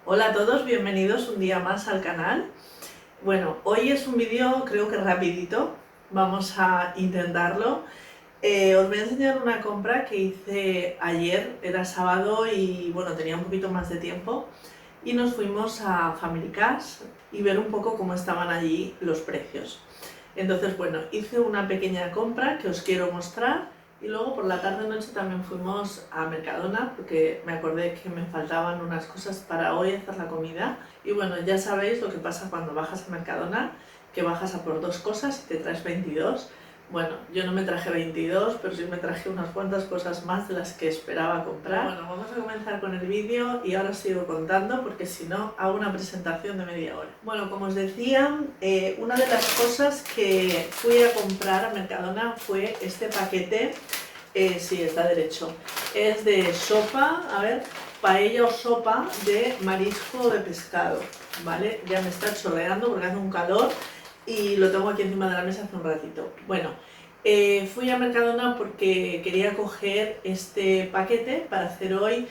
Hola a todos, bienvenidos un día más al canal. Bueno, hoy es un vídeo creo que rapidito, vamos a intentarlo. Os voy a enseñar una compra que hice ayer, era sábado y bueno, tenía un poquito más de tiempo y nos fuimos a Family Cash y ver un poco cómo estaban allí los precios. Entonces, bueno, hice una pequeña compra que os quiero mostrar y luego por la tarde-noche también fuimos a Mercadona porque me acordé que me faltaban unas cosas para hoy hacer la comida. Y bueno, ya sabéis lo que pasa cuando bajas a Mercadona, que bajas a por dos cosas y te traes 22. Bueno, yo no me traje 22, pero sí me traje unas cuantas cosas más de las que esperaba comprar. Bueno, vamos a comenzar con el vídeo y ahora sigo contando porque si no hago una presentación de media hora. Bueno, como os decía, una de las cosas que fui a comprar a Mercadona fue este paquete. Sí, está derecho. Es de sopa, a ver, paella o sopa de marisco de pescado, ¿vale? Ya me está chorreando porque hace un calor y lo tengo aquí encima de la mesa hace un ratito. Bueno, fui a Mercadona porque quería coger este paquete para hacer hoy.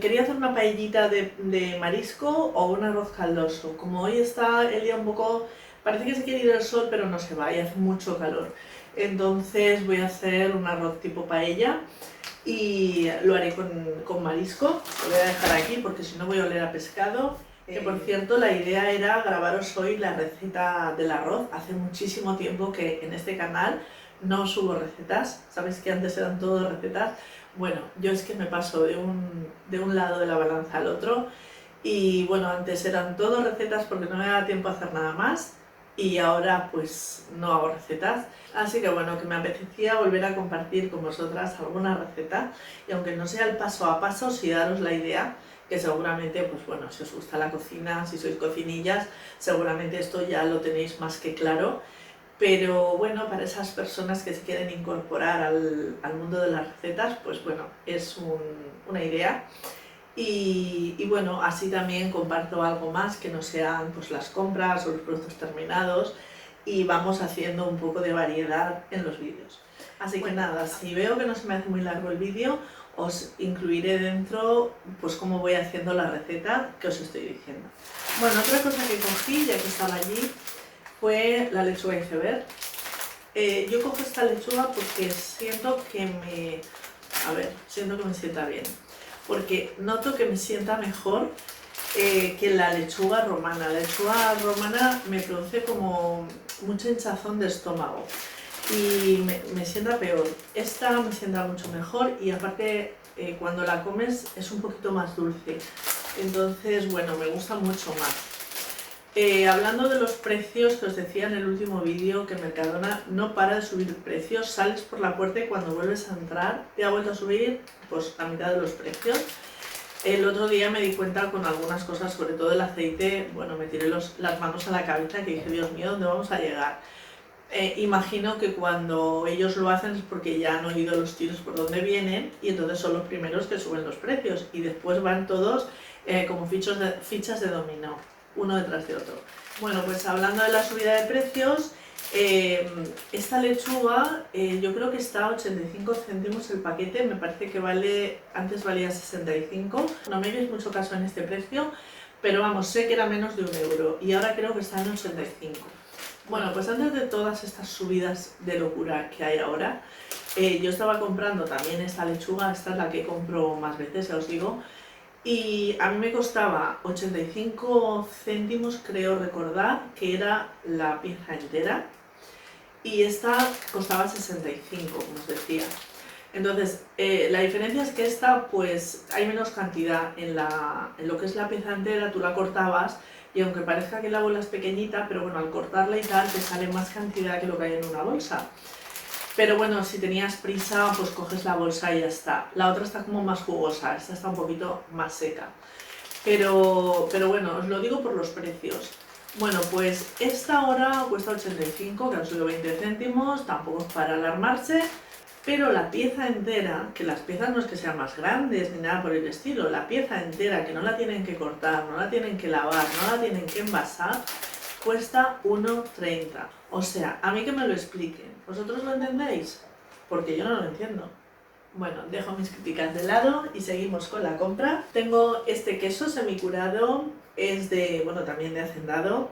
Quería hacer una paellita de marisco o un arroz caldoso. Como hoy está el día un poco, parece que se quiere ir el sol, pero no se va y hace mucho calor. Entonces voy a hacer un arroz tipo paella y lo haré con marisco. Lo voy a dejar aquí porque si no voy a oler a pescado. Que por cierto, la idea era grabaros hoy la receta del arroz. Hace muchísimo tiempo que en este canal no subo recetas. Sabéis que antes eran todo recetas. Bueno, yo es que me paso de un lado de la balanza al otro. Y bueno, antes eran todo recetas porque no me daba tiempo a hacer nada más. Y ahora pues no hago recetas. Así que bueno, que me apetecía volver a compartir con vosotras alguna receta. Y aunque no sea el paso a paso, sí daros la idea que seguramente, pues bueno, si os gusta la cocina, si sois cocinillas, seguramente esto ya lo tenéis más que claro. Pero bueno, para esas personas que se quieren incorporar al mundo de las recetas, pues bueno, es una idea. Y bueno, así también comparto algo más que no sean pues las compras o los productos terminados y vamos haciendo un poco de variedad en los vídeos. Así que nada, si veo que no se me hace muy largo el vídeo, os incluiré dentro pues cómo voy haciendo la receta que os estoy diciendo. Bueno, otra cosa que cogí, ya que estaba allí, fue la lechuga iceberg. Yo cojo esta lechuga porque siento que siento que me sienta bien. Porque noto que me sienta mejor que la lechuga romana. La lechuga romana me produce como mucha hinchazón de estómago y me sienta peor. Esta me sienta mucho mejor y aparte cuando la comes es un poquito más dulce. Entonces, bueno, me gusta mucho más. Hablando de los precios que os decía en el último vídeo, que Mercadona no para de subir precios, sales por la puerta y cuando vuelves a entrar te ha vuelto a subir pues la mitad de los precios. El otro día me di cuenta con algunas cosas, sobre todo el aceite, bueno, me tiré las manos a la cabeza que dije, Dios mío, ¿dónde vamos a llegar? Imagino que cuando ellos lo hacen es porque ya han oído los tiros por dónde vienen y entonces son los primeros que suben los precios y después van todos como fichas de dominó, uno detrás de otro. Bueno, pues hablando de la subida de precios, esta lechuga yo creo que está a 85 céntimos el paquete, me parece que antes valía 65, no me hagáis mucho caso en este precio, pero vamos, sé que era menos de €1 y ahora creo que está en 85. Bueno, pues antes de todas estas subidas de locura que hay ahora, yo estaba comprando también esta lechuga, esta es la que compro más veces, ya os digo, y a mí me costaba 85 céntimos, creo recordar, que era la pieza entera, y esta costaba 65, como os decía. Entonces, la diferencia es que esta, pues, hay menos cantidad en lo que es la pieza entera, tú la cortabas, y aunque parezca que la bola es pequeñita, pero bueno, al cortarla y tal, te sale más cantidad que lo que hay en una bolsa. Pero bueno, si tenías prisa, pues coges la bolsa y ya está. La otra está como más jugosa, esta está un poquito más seca. Pero bueno, os lo digo por los precios. Bueno, pues esta ahora cuesta 85, que han subido 20 céntimos, tampoco es para alarmarse, pero la pieza entera, que las piezas no es que sean más grandes ni nada por el estilo, la pieza entera, que no la tienen que cortar, no la tienen que lavar, no la tienen que envasar, cuesta 1,30. O sea, a mí que me lo expliquen. ¿Vosotros lo entendéis? Porque yo no lo entiendo. Bueno, dejo mis críticas de lado y seguimos con la compra. Tengo este queso semicurado, es de, bueno, también de Hacendado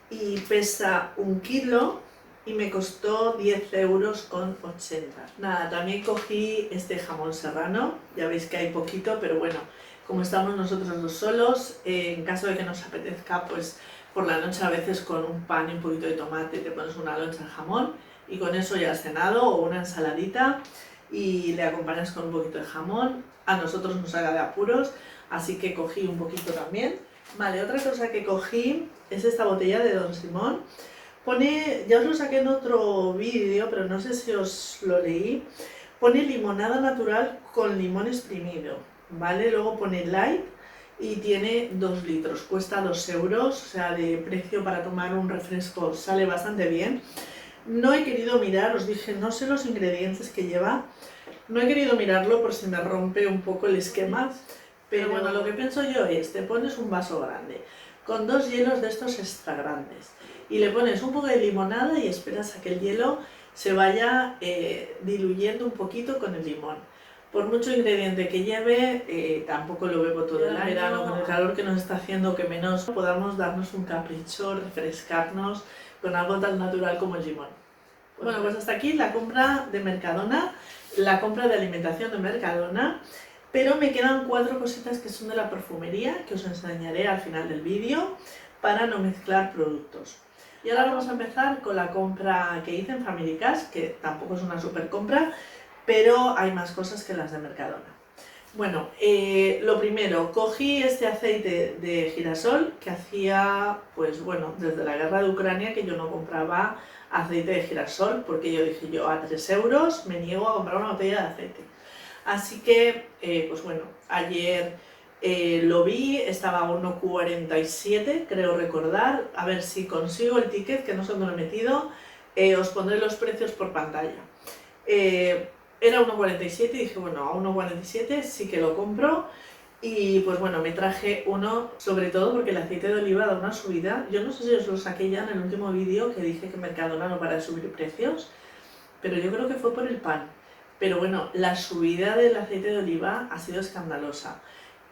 y pesa 1 kilo y me costó 10,80 €. Nada, también cogí este jamón serrano, ya veis que hay poquito, pero bueno, como estamos nosotros dos solos, en caso de que nos apetezca, pues por la noche a veces con un pan y un poquito de tomate te pones una loncha de jamón y con eso ya has cenado, o una ensaladita y le acompañas con un poquito de jamón. A nosotros nos haga de apuros, así que cogí un poquito también. Vale, otra cosa que cogí es esta botella de Don Simón. Pone, ya os lo saqué en otro vídeo, pero no sé si os lo leí. Pone limonada natural con limón exprimido, ¿vale? Luego pone light y tiene 2 litros, cuesta 2 €, o sea, de precio para tomar un refresco sale bastante bien. No he querido mirar, os dije, no sé los ingredientes que lleva, no he querido mirarlo por si me rompe un poco el esquema, pero bueno, lo que pienso yo es, te pones un vaso grande, con 2 hielos de estos extra grandes, y le pones un poco de limonada y esperas a que el hielo se vaya diluyendo un poquito con el limón. Por mucho ingrediente que lleve, tampoco lo bebo todo el verano, con el calor que nos está haciendo, que menos podamos darnos un capricho, refrescarnos con algo tan natural como el limón. Bueno, pues hasta aquí la compra de Mercadona, la compra de alimentación de Mercadona, pero me quedan 4 cositas que son de la perfumería, que os enseñaré al final del vídeo, para no mezclar productos. Y ahora vamos a empezar con la compra que hice en Family Cash, que tampoco es una super compra, pero hay más cosas que las de Mercadona. Bueno, lo primero, cogí este aceite de girasol que hacía, pues bueno, desde la guerra de Ucrania que yo no compraba aceite de girasol, porque yo dije, yo a 3 € me niego a comprar una botella de aceite. Así que, pues bueno, ayer lo vi, estaba a 1,47 € creo recordar. A ver si consigo el ticket, que no sé dónde lo he metido, os pondré los precios por pantalla. Era 1,47 y dije, bueno, a 1,47 sí que lo compro. Y pues bueno, me traje uno, sobre todo porque el aceite de oliva da una subida. Yo no sé si os lo saqué ya en el último vídeo que dije que Mercadona no para de subir precios, pero yo creo que fue por el pan. Pero bueno, la subida del aceite de oliva ha sido escandalosa.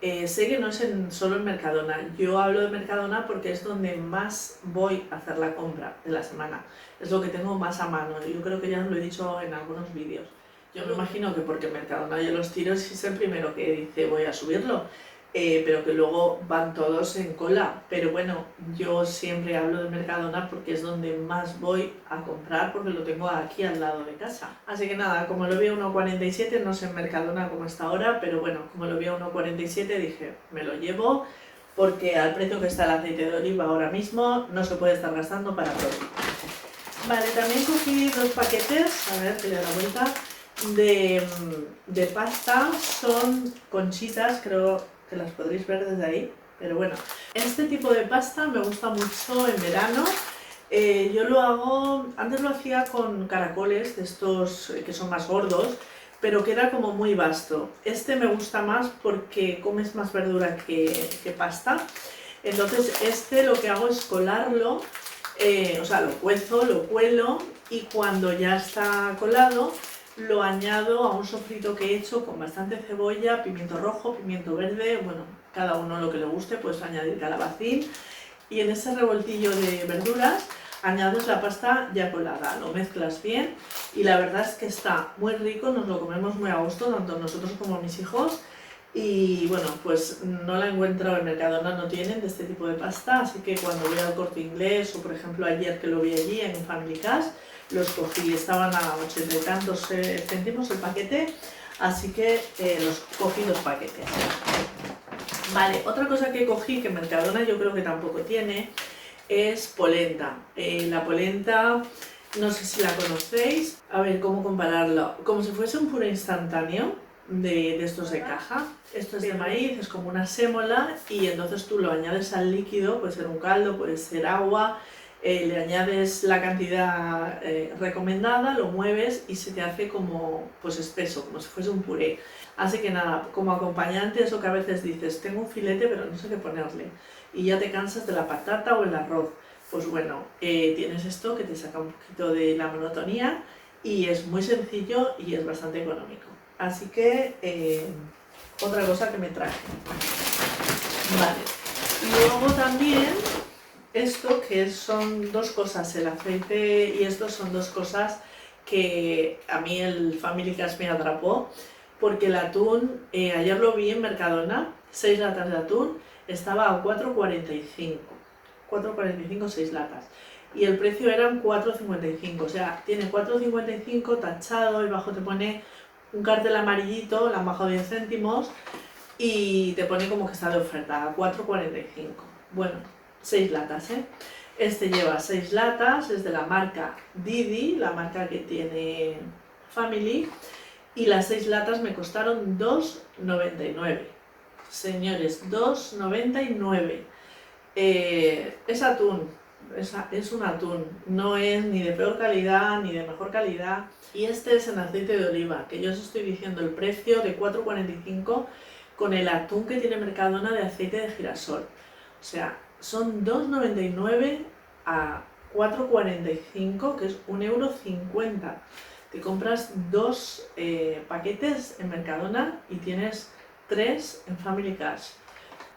Sé que no es solo en Mercadona, yo hablo de Mercadona porque es donde más voy a hacer la compra de la semana. Es lo que tengo más a mano, yo creo que ya os lo he dicho en algunos vídeos. Yo me imagino que porque Mercadona yo los tiros es el primero que dice voy a subirlo, pero que luego van todos en cola. Pero bueno, yo siempre hablo de Mercadona porque es donde más voy a comprar, porque lo tengo aquí al lado de casa. Así que nada, como lo vi a 1,47, no sé en Mercadona cómo está ahora, pero bueno, como lo vi a 1,47 dije, me lo llevo, porque al precio que está el aceite de oliva ahora mismo no se puede estar gastando para todo. Vale, también cogí 2 paquetes, a ver que le da la vuelta, de pasta. Son conchitas, creo que las podréis ver desde ahí, pero bueno, este tipo de pasta me gusta mucho en verano. Yo lo hago, antes lo hacía con caracoles de estos que son más gordos, pero queda como muy vasto. Este me gusta más porque comes más verdura que pasta. Entonces este lo que hago es colarlo, o sea, lo cuezo, lo cuelo y cuando ya está colado lo añado a un sofrito que he hecho con bastante cebolla, pimiento rojo, pimiento verde, bueno, cada uno lo que le guste, puedes añadir calabacín, y en ese revoltillo de verduras añades la pasta ya colada, lo mezclas bien y la verdad es que está muy rico, nos lo comemos muy a gusto, tanto nosotros como mis hijos. Y bueno, pues no la encuentro en Mercadona, no tienen de este tipo de pasta, así que cuando voy al Corte Inglés o por ejemplo ayer que lo vi allí en Family Cash, los cogí, estaban a 80 y tantos céntimos el paquete, así que los cogí 2 paquetes. Vale, otra cosa que cogí que Mercadona yo creo que tampoco tiene es polenta. La polenta, no sé si la conocéis, a ver cómo compararlo, como si fuese un puré instantáneo de estos de caja. Esto es de maíz, es como una sémola y entonces tú lo añades al líquido, puede ser un caldo, puede ser agua, le añades la cantidad recomendada, lo mueves y se te hace como pues espeso, como si fuese un puré. Así que nada, como acompañante, eso que a veces dices, tengo un filete pero no sé qué ponerle y ya te cansas de la patata o el arroz. Pues bueno, tienes esto que te saca un poquito de la monotonía y es muy sencillo y es bastante económico. Así que otra cosa que me traje. Vale. Y luego también esto que son dos cosas, el aceite y esto son dos cosas que a mí el Family Cash me atrapó, porque el atún, ayer lo vi en Mercadona, 6 latas de atún, estaba a 4,45, 4,45 6 latas, y el precio eran 4,55, o sea, tiene 4,55 tachado y abajo te pone un cartel amarillito, le han bajado 10 céntimos y te pone como que está de oferta, a 4,45. Bueno, 6 latas, ¿eh? Este lleva 6 latas, es de la marca Didi, la marca que tiene Family, y las 6 latas me costaron 2,99. Señores, 2,99. Es atún, es un atún, no es ni de peor calidad ni de mejor calidad. Y este es en aceite de oliva, que yo os estoy diciendo el precio de 4,45 con el atún que tiene Mercadona de aceite de girasol. O sea, son 2,99 a 4,45, que es 1,50 €. Te compras 2 paquetes en Mercadona y tienes 3 en Family Cash.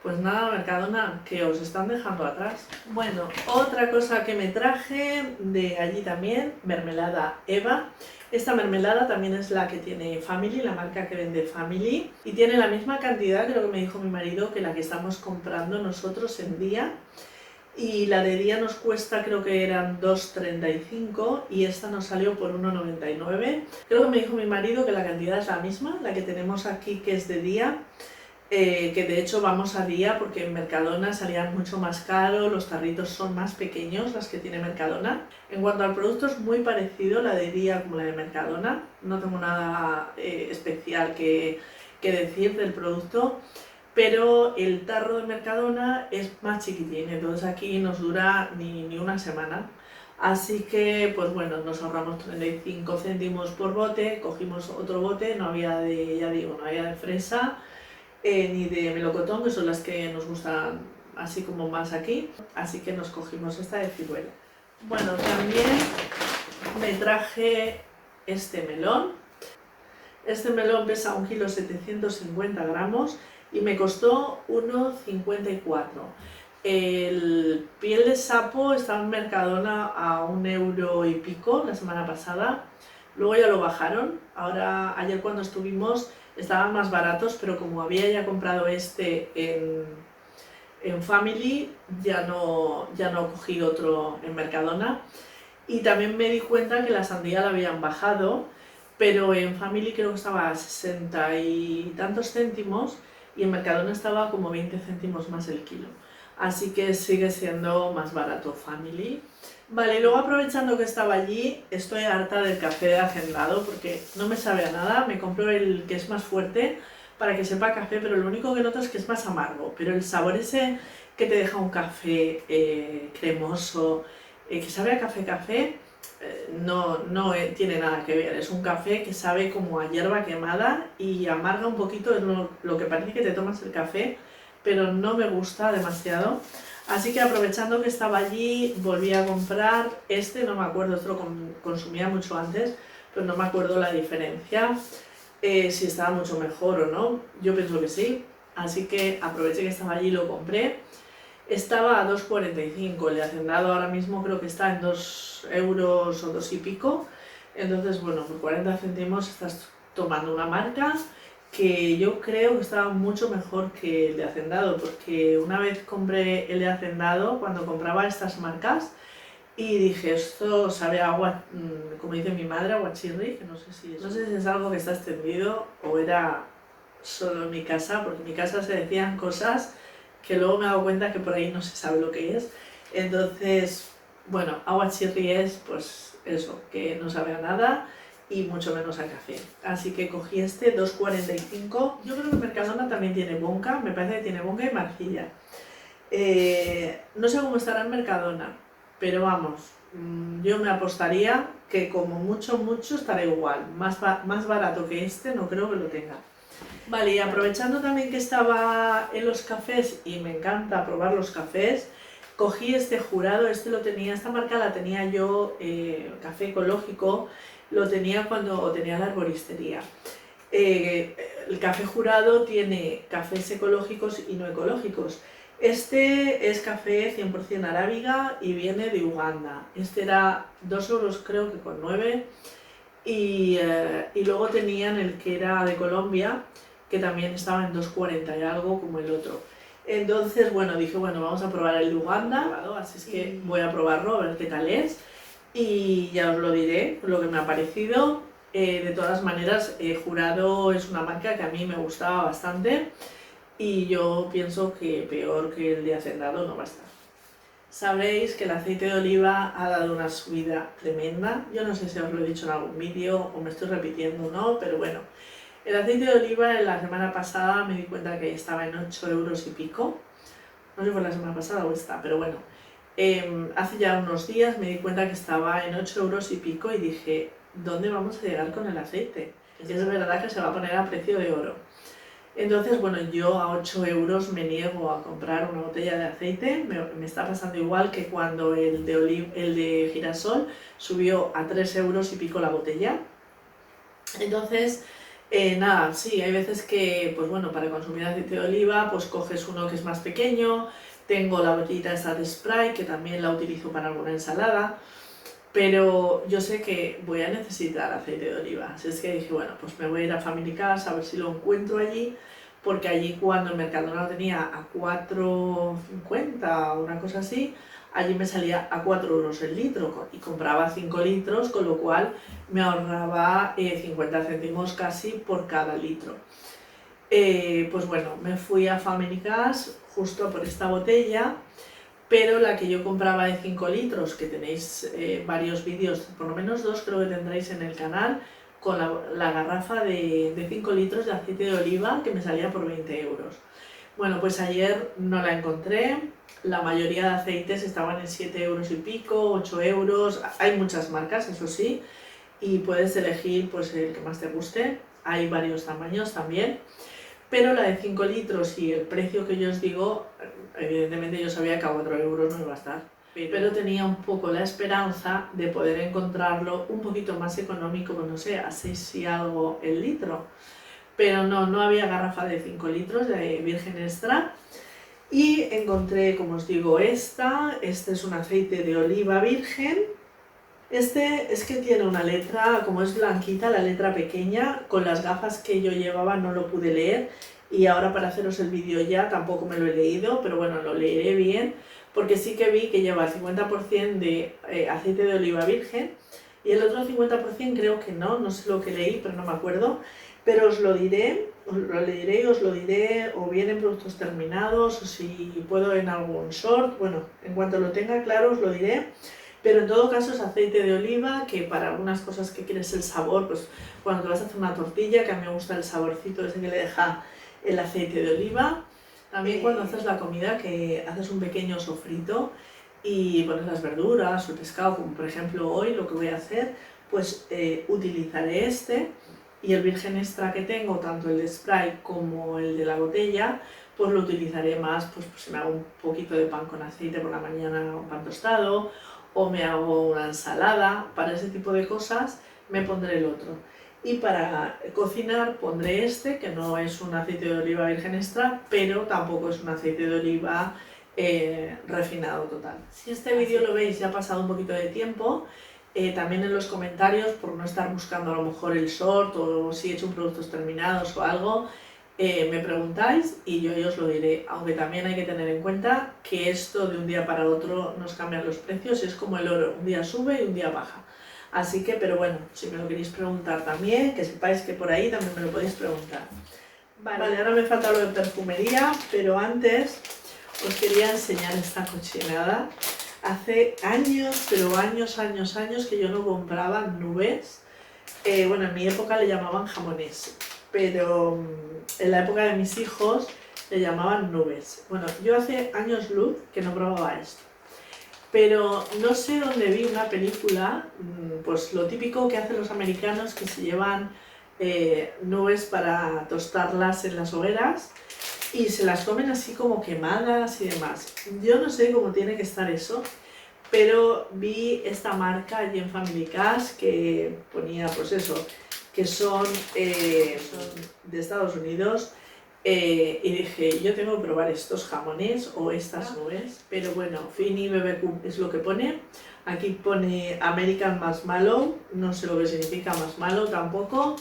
Pues nada, Mercadona, que os están dejando atrás. Bueno, otra cosa que me traje de allí también, mermelada Eva. Esta mermelada también es la que tiene Family, la marca que vende Family, y tiene la misma cantidad, creo que me dijo mi marido, que la que estamos comprando nosotros en Día. Y la de Día nos cuesta, creo que eran 2,35 y esta nos salió por 1,99. Creo que me dijo mi marido que la cantidad es la misma, la que tenemos aquí, que es de Día. Que de hecho vamos a Día porque en Mercadona salían mucho más caro, los tarritos son más pequeños, las que tiene Mercadona. En cuanto al producto es muy parecido la de Día como la de Mercadona, no tengo nada especial que decir del producto, pero el tarro de Mercadona es más chiquitín, entonces aquí nos dura ni una semana. Así que, pues bueno, nos ahorramos 35 céntimos por bote, cogimos otro bote, no había de, ya digo, no había de fresa, ni de melocotón, que son las que nos gustan así como más aquí, así que nos cogimos esta de ciruela. Bueno, también me traje este melón. Este melón pesa 1,750 gramos y me costó 1,54. El piel de sapo estaba en Mercadona a 1 € y pico la semana pasada, luego ya lo bajaron. Ahora, ayer cuando estuvimos estaban más baratos, pero como había ya comprado este en Family, ya no cogí otro en Mercadona. Y también me di cuenta que la sandía la habían bajado, pero en Family creo que estaba a 60 y tantos céntimos y en Mercadona estaba como 20 céntimos más el kilo. Así que sigue siendo más barato Family. Vale, y luego aprovechando que estaba allí, estoy harta del café de Hacendado porque no me sabe a nada. Me compro el que es más fuerte para que sepa café, pero lo único que noto es que es más amargo. Pero el sabor ese que te deja un café cremoso, que sabe a café, no tiene nada que ver. Es un café que sabe como a hierba quemada y amarga un poquito, es lo que parece que te tomas el café, pero no me gusta demasiado. Así que aprovechando que estaba allí, volví a comprar este, no me acuerdo, esto lo consumía mucho antes, pero no me acuerdo la diferencia, si estaba mucho mejor o no, yo pienso que sí, así que aproveché que estaba allí y lo compré. Estaba a 2,45, el de Hacendado ahora mismo creo que está en 2 € o 2 y pico, entonces bueno, por 40 céntimos estás tomando una marca que yo creo que estaba mucho mejor que el de Hacendado, porque una vez compré el de Hacendado cuando compraba estas marcas y dije, esto sabe a agua, como dice mi madre, aguachirri, que no sé si es algo que está extendido o era solo en mi casa, porque en mi casa se decían cosas que luego me he dado cuenta que por ahí no se sabe lo que es. Entonces, bueno, aguachirri es pues eso, que no sabe a nada y mucho menos a café. Así que cogí este, 2,45. Yo creo que Mercadona también tiene Bonca, me parece que tiene Bonca y Marcilla. No sé cómo estará en Mercadona, pero vamos, yo me apostaría que como mucho estará igual. Más barato que este no creo que lo tenga. Vale, y aprovechando también que estaba en los cafés y me encanta probar los cafés, cogí este Jurado, esta marca la tenía yo, café ecológico, lo tenía cuando tenía la arboristería. El café jurado tiene cafés ecológicos y no ecológicos. Este es café 100% arábiga y viene de Uganda. Este era 2 euros creo que con 9. Y luego tenían el que era de Colombia, que también estaba en 2,40 y algo como el otro. Entonces, bueno, dije, bueno, vamos a probar el de Uganda, así es que voy a probarlo, a ver qué tal es. Y ya os lo diré, lo que me ha parecido. De todas maneras, Jurado es una marca que a mí me gustaba bastante y yo pienso que peor que el de Hacendado no va a estar. Sabréis que el aceite de oliva ha dado una subida tremenda. Yo no sé si os lo he dicho en algún vídeo o me estoy repitiendo o no, pero bueno. El aceite de oliva en la semana pasada me di cuenta que estaba en 8 euros y pico. No sé si fue la semana pasada o esta, pero bueno. Hace ya unos días me di cuenta que estaba en 8 euros y pico y dije, ¿dónde vamos a llegar con el aceite? Es verdad que se va a poner a precio de oro. Entonces, bueno, yo a 8 euros me niego a comprar una botella de aceite. Me está pasando igual que cuando el de girasol subió a 3 euros y pico la botella. Entonces, nada, sí, hay veces que, pues bueno, para consumir aceite de oliva, pues coges uno que es más pequeño. Tengo la botellita esta de Sprite, que también la utilizo para alguna ensalada. Pero yo sé que voy a necesitar aceite de oliva. Así es que dije, bueno, pues me voy a ir a Family Cash a ver si lo encuentro allí, porque allí cuando el Mercadona lo tenía a 4,50 o una cosa así, allí me salía a 4 euros el litro y compraba 5 litros, con lo cual me ahorraba 50 céntimos casi por cada litro. Pues bueno, me fui a Family Cash justo por esta botella, pero la que yo compraba de 5 litros, que tenéis varios vídeos, por lo menos 2 creo que tendréis en el canal, con la garrafa de 5 litros de aceite de oliva que me salía por 20 euros. Bueno, pues ayer no la encontré, la mayoría de aceites estaban en 7 euros y pico, 8 euros, hay muchas marcas, eso sí, y puedes elegir pues el que más te guste, hay varios tamaños también. Pero la de 5 litros y el precio que yo os digo, evidentemente yo sabía que a 4 euros no iba a estar. Pero tenía un poco la esperanza de poder encontrarlo un poquito más económico, no sé, a 6 y algo el litro. Pero no había garrafa de 5 litros de virgen extra. Y encontré, como os digo, este es un aceite de oliva virgen. Este es que tiene una letra, como es blanquita, la letra pequeña, con las gafas que yo llevaba no lo pude leer y ahora para haceros el vídeo ya tampoco me lo he leído, pero bueno, lo leeré bien, porque sí que vi que lleva el 50% de aceite de oliva virgen y el otro 50% creo que no sé lo que leí, pero no me acuerdo, pero os lo leeré y os lo diré o bien en productos terminados o si puedo en algún short, bueno, en cuanto lo tenga claro os lo diré. Pero en todo caso es aceite de oliva, que para algunas cosas que quieres el sabor, pues cuando te vas a hacer una tortilla, que a mí me gusta el saborcito ese que le deja el aceite de oliva. También cuando haces la comida, que haces un pequeño sofrito y pones las verduras o el pescado, como por ejemplo hoy lo que voy a hacer, pues utilizaré este y el virgen extra que tengo, tanto el de Sprite como el de la botella, pues lo utilizaré más, pues si me hago un poquito de pan con aceite por la mañana o pan tostado, o me hago una ensalada, para ese tipo de cosas me pondré el otro. Y para cocinar pondré este, que no es un aceite de oliva virgen extra, pero tampoco es un aceite de oliva refinado total. Si este vídeo lo veis ya ha pasado un poquito de tiempo, también en los comentarios, por no estar buscando a lo mejor el short o si he hecho productos terminados o algo, me preguntáis y yo os lo diré, aunque también hay que tener en cuenta que esto de un día para otro nos cambian los precios, es como el oro, un día sube y un día baja. Así que, pero bueno, si me lo queréis preguntar también, que sepáis que por ahí también me lo podéis preguntar. Vale, ahora me falta lo de perfumería, pero antes os quería enseñar esta cochinada. Hace años, pero años que yo no compraba nubes. Bueno, en mi época le llamaban jamones, pero en la época de mis hijos le llamaban nubes. Bueno, yo hace años luz que no probaba esto, pero no sé dónde vi una película, pues lo típico que hacen los americanos, que se llevan nubes para tostarlas en las hogueras y se las comen así como quemadas y demás. Yo no sé cómo tiene que estar eso, pero vi esta marca allí en Family Cash que ponía pues eso, que son de Estados Unidos. Y dije, yo tengo que probar estos jamones o estas nubes, pero bueno, Fini BBQ es lo que pone. Aquí pone American Marshmallow, no sé lo que significa marshmallow tampoco,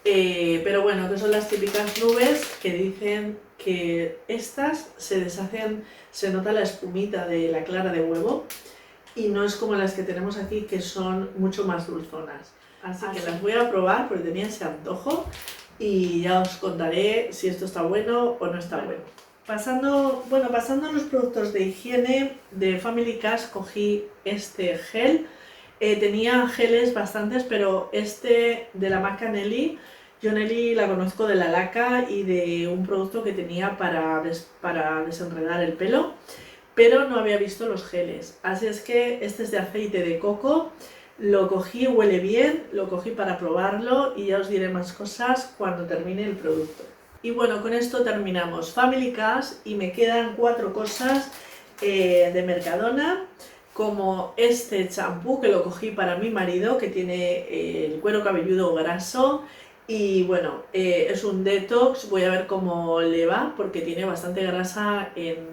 pero bueno, que son las típicas nubes que dicen que estas se deshacen, se nota la espumita de la clara de huevo y no es como las que tenemos aquí, que son mucho más dulzonas. Así que las voy a probar porque tenía ese antojo y ya os contaré si esto está bueno o no está bueno. Pasando a los productos de higiene de Family Cash, cogí este gel. Tenía geles bastantes, pero este de la marca Nelly, yo Nelly la conozco de la laca y de un producto que tenía para desenredar el pelo, pero no había visto los geles. Así es que este es de aceite de coco. Lo cogí, huele bien, lo cogí para probarlo y ya os diré más cosas cuando termine el producto. Y bueno, con esto terminamos Family Cash y me quedan 4 cosas de Mercadona, como este champú que lo cogí para mi marido, que tiene el cuero cabelludo graso y bueno, es un detox. Voy a ver cómo le va porque tiene bastante grasa en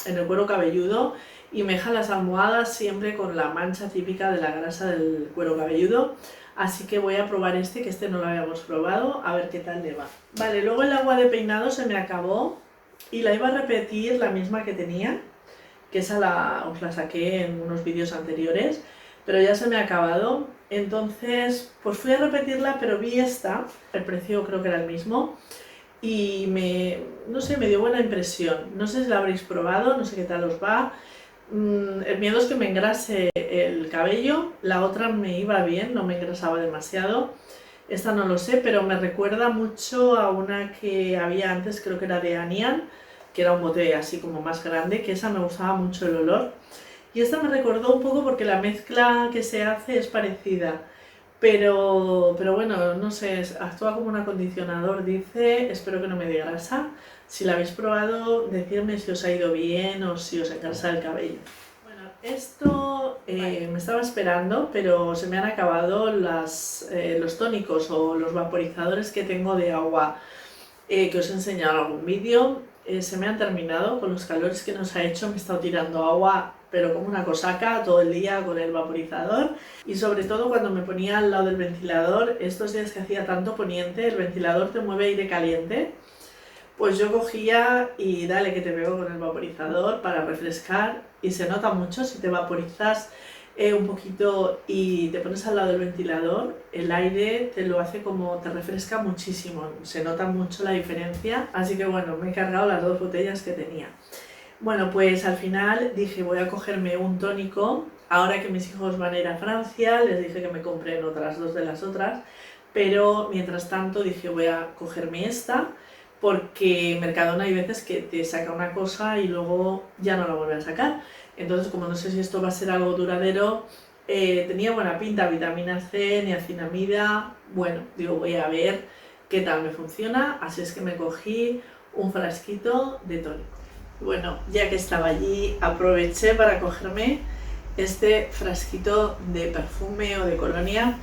el cuero cabelludo y me deja las almohadas siempre con la mancha típica de la grasa del cuero cabelludo. Así que voy a probar este, que este no lo habíamos probado, a ver qué tal le va. Vale, luego el agua de peinado se me acabó y la iba a repetir, la misma que tenía, que esa os la saqué en unos vídeos anteriores, pero ya se me ha acabado. Entonces, pues fui a repetirla, pero vi esta, el precio creo que era el mismo, y no sé, me dio buena impresión. No sé si la habréis probado, no sé qué tal os va. El miedo es que me engrase el cabello, la otra me iba bien, no me engrasaba demasiado. Esta no lo sé, pero me recuerda mucho a una que había antes, creo que era de Anian, que era un bote así como más grande, que esa me gustaba mucho el olor. Y esta me recordó un poco porque la mezcla que se hace es parecida. Pero bueno, no sé, actúa como un acondicionador, dice, espero que no me dé grasa. Si la habéis probado, decidme si os ha ido bien o si os engrasa el cabello. Bueno, esto me estaba esperando, pero se me han acabado los tónicos o los vaporizadores que tengo de agua que os he enseñado en algún vídeo. Se me han terminado con los calores que nos ha hecho, me he estado tirando agua pero como una cosaca todo el día con el vaporizador y sobre todo cuando me ponía al lado del ventilador, estos días que hacía tanto poniente, el ventilador te mueve aire caliente, pues yo cogía y dale que te pego con el vaporizador para refrescar y se nota mucho si te vaporizas un poquito y te pones al lado del ventilador, el aire te lo hace como, te refresca muchísimo, se nota mucho la diferencia, así que bueno, me he cargado las 2 botellas que tenía. Bueno, pues al final dije voy a cogerme un tónico, ahora que mis hijos van a ir a Francia, les dije que me compren otras 2 de las otras, pero mientras tanto dije voy a cogerme esta, porque Mercadona hay veces que te saca una cosa y luego ya no la vuelve a sacar. Entonces, como no sé si esto va a ser algo duradero, tenía buena pinta, vitamina C, niacinamida, bueno, digo voy a ver qué tal me funciona, así es que me cogí un frasquito de tónico. Bueno, ya que estaba allí, aproveché para cogerme este frasquito de perfume o de colonia.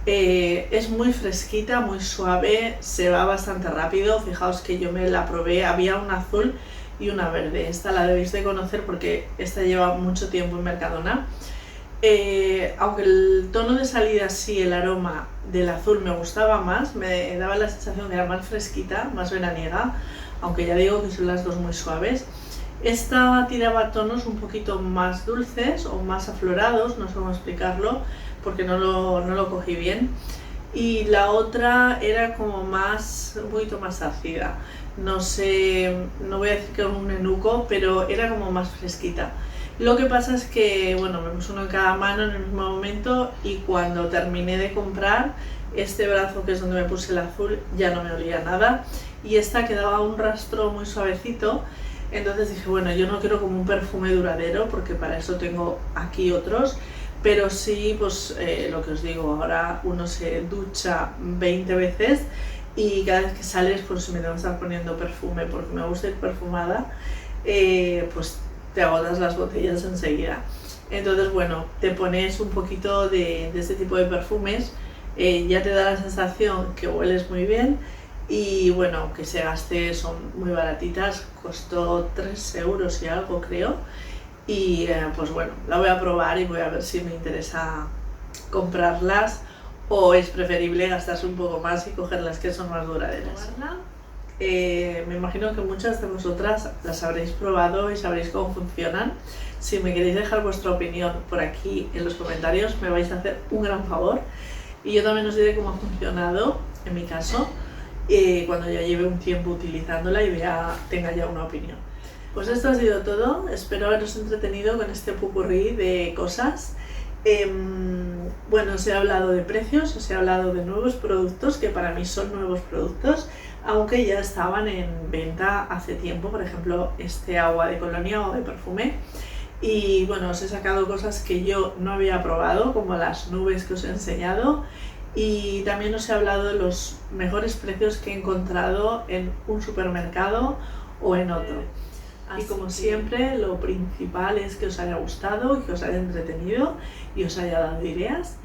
Es muy fresquita, muy suave, se va bastante rápido. Fijaos que yo me la probé, había una azul y una verde. Esta la debéis de conocer porque esta lleva mucho tiempo en Mercadona. Aunque el tono de salida, sí, el aroma del azul me gustaba más, me daba la sensación de era más fresquita, más veraniega, aunque ya digo que son las 2 muy suaves. Esta tiraba tonos un poquito más dulces o más aflorados, no sé cómo explicarlo, porque no lo cogí bien. Y la otra era como un poquito más ácida. No sé, no voy a decir que era un enuco, pero era como más fresquita. Lo que pasa es que, bueno, me puse uno en cada mano en el mismo momento y cuando terminé de comprar, este brazo, que es donde me puse el azul, ya no me olía nada y esta quedaba un rastro muy suavecito. Entonces dije, bueno, yo no quiero como un perfume duradero porque para eso tengo aquí otros, pero sí, pues lo que os digo, ahora uno se ducha 20 veces y cada vez que sales, pues si me tengo que estar poniendo perfume porque me gusta ir perfumada, pues te agotas las botellas enseguida. Entonces, bueno, te pones un poquito de este tipo de perfumes ya te da la sensación que hueles muy bien y bueno, aunque se gaste, son muy baratitas, costó 3 euros y algo creo. Y pues bueno, la voy a probar y voy a ver si me interesa comprarlas o es preferible gastarse un poco más y coger las que son más duraderas. Me imagino que muchas de vosotras las habréis probado y sabréis cómo funcionan. Si me queréis dejar vuestra opinión por aquí en los comentarios me vais a hacer un gran favor y yo también os diré cómo ha funcionado en mi caso cuando ya lleve un tiempo utilizándola y tenga ya una opinión. Pues esto ha sido todo, espero haberos entretenido con este popurrí de cosas. Bueno, os he hablado de precios, os he hablado de nuevos productos que para mí son nuevos productos, aunque ya estaban en venta hace tiempo, por ejemplo este agua de colonia o de perfume. Y bueno, os he sacado cosas que yo no había probado, como las nubes que os he enseñado, y también os he hablado de los mejores precios que he encontrado en un supermercado o en otro. Y como siempre, lo principal es que os haya gustado, que os haya entretenido y os haya dado ideas.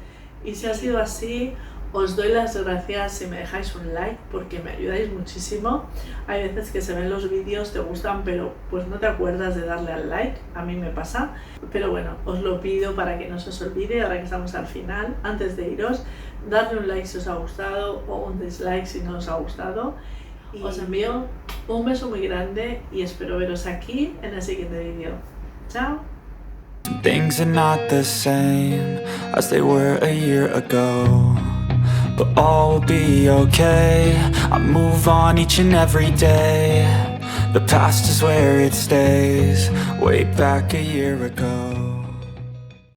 Y si ha sido así, os doy las gracias si me dejáis un like porque me ayudáis muchísimo. Hay veces que se ven los vídeos, te gustan, pero pues no te acuerdas de darle al like, a mí me pasa. Pero bueno, os lo pido para que no se os olvide, ahora que estamos al final, antes de iros, darle un like si os ha gustado o un dislike si no os ha gustado. Y os envío un beso muy grande y espero veros aquí en el siguiente vídeo. ¡Chao! Things are not the same as they were a year ago, but all will be okay. I move on each and every day. The past is where it stays, way back a year ago.